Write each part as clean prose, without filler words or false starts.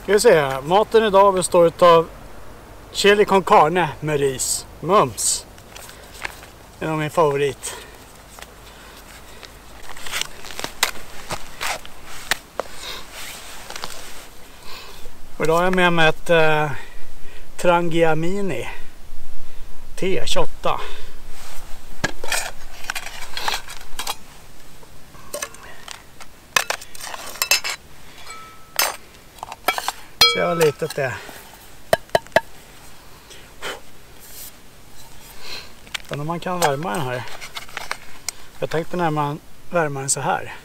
Ska vi se, maten idag består av chili con carne med ris. Mums. Det är nog min favorit. Och idag har jag med mig ett Trangia Mini T28. Se vad litet det är. Men om man kan värma den här. Jag tänkte när man värmer den så här.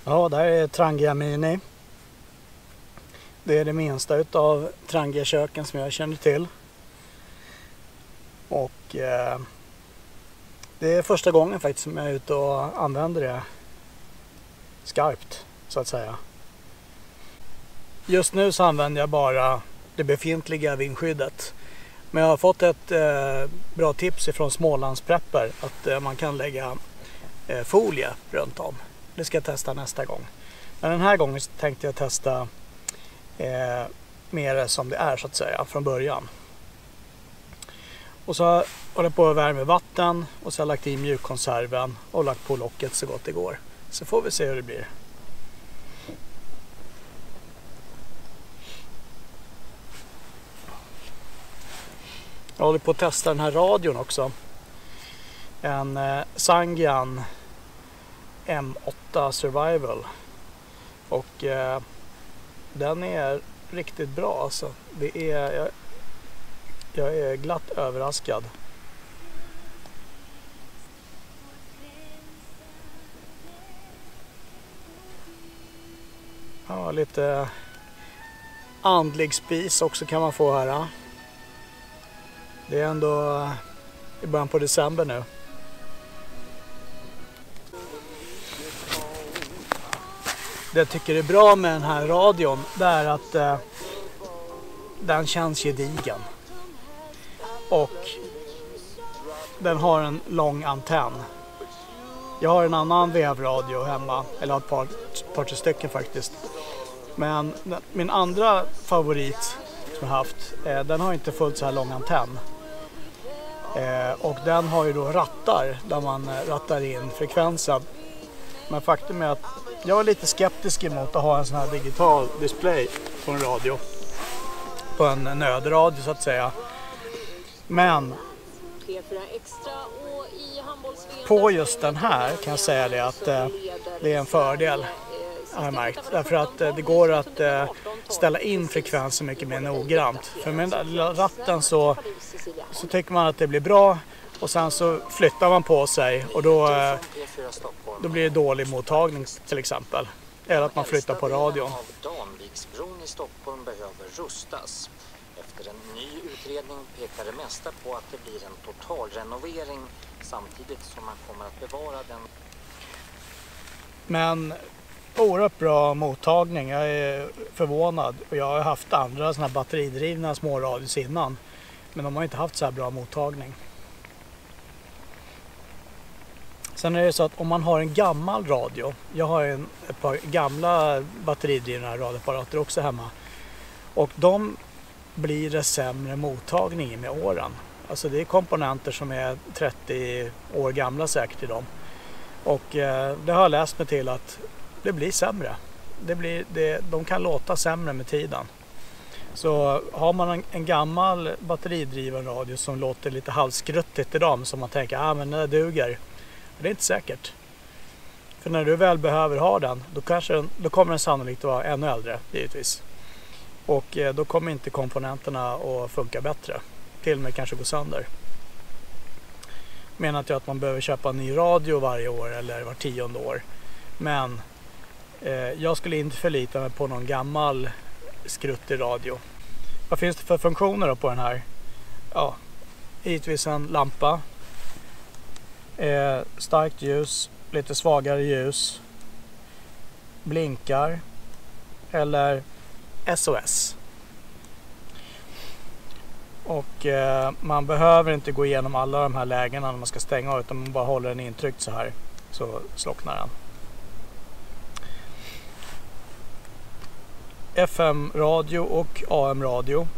Ja, där är Trangia Mini. Det är det minsta utav Trangia köken som jag känner till. Och det är första gången faktiskt som jag är ute och använder det skarpt, så att säga. Just nu så använder jag bara det befintliga vindskyddet. Men jag har fått ett bra tips ifrån Smålandsprepper att man kan lägga folie runt om. Det ska jag testa nästa gång. Men den här gången tänkte jag testa mer som det är, så att säga, från början. Och så håller jag på att värma vatten och så har jag lagt i mjukkonserven och lagt på locket så gott det går. Så får vi se hur det blir. Jag håller på att testa den här radion också. En Sangian M8 Survival. Och den är riktigt bra alltså. Jag är glatt överraskad. Ja, lite andlig spis också kan man få här. Det är ändå i början på december nu. Det jag tycker är bra med den här radion, det är att den känns gedigen. Och den har en lång antenn. Jag har en annan vevradio hemma, eller ett par tre stycken faktiskt. Men min andra favorit som jag haft, den har inte fullt så här lång antenn. Och den har ju då rattar där man rattar in frekvensen. Men faktum är att jag är lite skeptisk emot att ha en sån här digital display på en radio. På en nödradio så att säga. Men på just den här kan jag säga det att det är en fördel, har jag märkt. Därför att det går att ställa in frekvensen mycket mer noggrant. För med den där ratten så tycker man att det blir bra och sen så flyttar man på sig och då blir det dålig mottagning till exempel. Eller att man flyttar på radion. Danviksbron i Stockholm behöver rustas. Efter en ny utredning pekar det mesta på att det blir en totalrenovering samtidigt som man kommer att bevara den. Men oerhört bra mottagning. Jag är förvånad. Och jag har haft andra såna här batteridrivna småradios innan. Men de har inte haft så här bra mottagning. Sen är det så att om man har en gammal radio. Jag har ett par gamla batteridrivna radioapparater också hemma. Och de blir det sämre mottagning med åren. Alltså det är komponenter som är 30 år gamla säkert i dem. Och det har jag läst mig till att det blir sämre. De kan låta sämre med tiden. Så har man en gammal batteridriven radio som låter lite halvskruttigt i dem som man tänker men det duger. Det är inte säkert. För när du väl behöver ha den då kommer den sannolikt att vara ännu äldre givetvis. Och då kommer inte komponenterna att funka bättre. Till och med kanske gå sönder. Menar inte jag att man behöver köpa en ny radio varje år eller var 10:e år. Men jag skulle inte förlita mig på någon gammal skruttig radio. Vad finns det för funktioner då på den här? Ja, givetvis en lampa. Starkt ljus, lite svagare ljus. Blinkar. Eller SOS. Och man behöver inte gå igenom alla de här lägena när man ska stänga av, utan man bara håller den intryckt så här så slocknar den. FM-radio och AM-radio.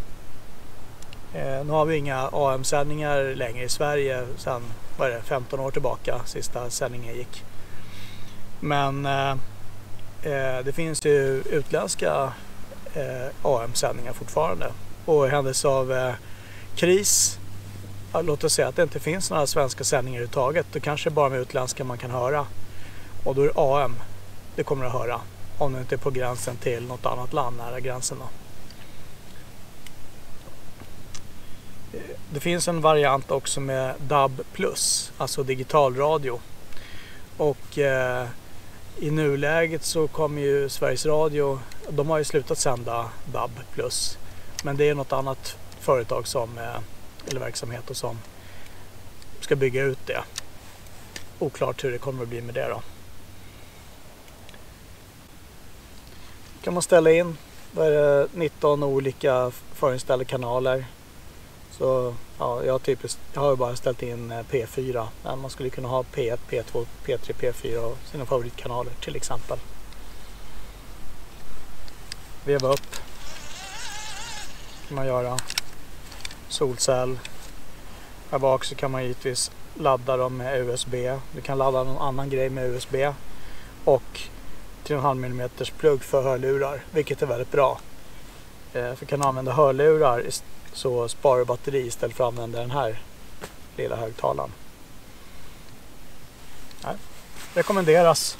Nu har vi inga AM-sändningar längre i Sverige sedan 15 år tillbaka, sista sändningen gick. Men det finns ju utländska AM-sändningar fortfarande. Och i händelse av kris, låt oss säga att det inte finns några svenska sändningar överhuvudtaget, då kanske bara med utländska man kan höra. Och då är det AM det kommer att höra, om det inte är på gränsen till något annat land nära gränsen då. Det finns en variant också med DAB+, alltså digital radio. Och i nuläget så kommer ju Sveriges Radio, de har ju slutat sända DAB+. Men det är något annat företag eller verksamhet som ska bygga ut det. Oklart hur det kommer att bli med det då. Kan man ställa in 19 olika förinställda kanaler. Så ja, jag har ju bara ställt in P4. Men man skulle kunna ha P1, P2, P3, P4 och sina favoritkanaler till exempel. Veva upp. Kan man göra. Solcell. Här bak så kan man givetvis ladda dem med USB. Du kan ladda någon annan grej med USB. Och 3,5 mm plugg för hörlurar. Vilket är väldigt bra. För kan du använda hörlurar så sparar du batteri istället för att använda den här lilla högtalaren. Nej. Rekommenderas.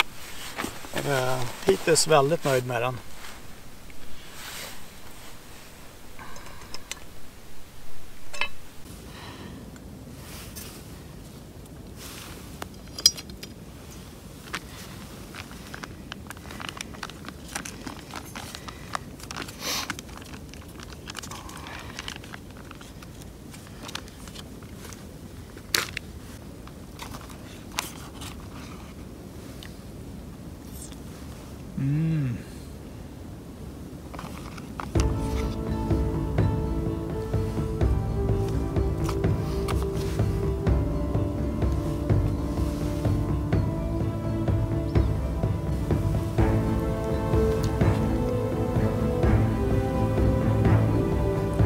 Hittills väldigt nöjd med den.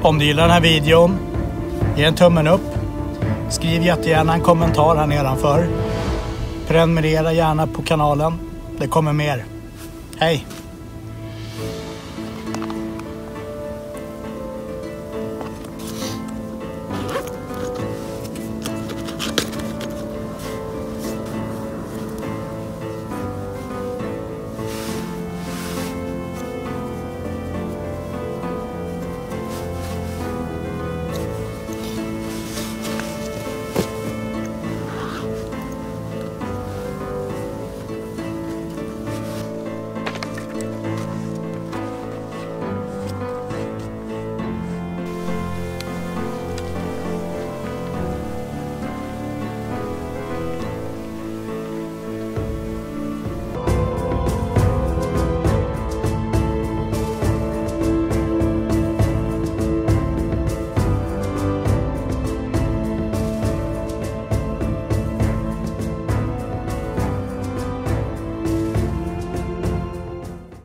Om du gillar den här videon, ge en tummen upp. Skriv jättegärna en kommentar här nedanför. Prenumerera gärna på kanalen. Det kommer mer. Hej!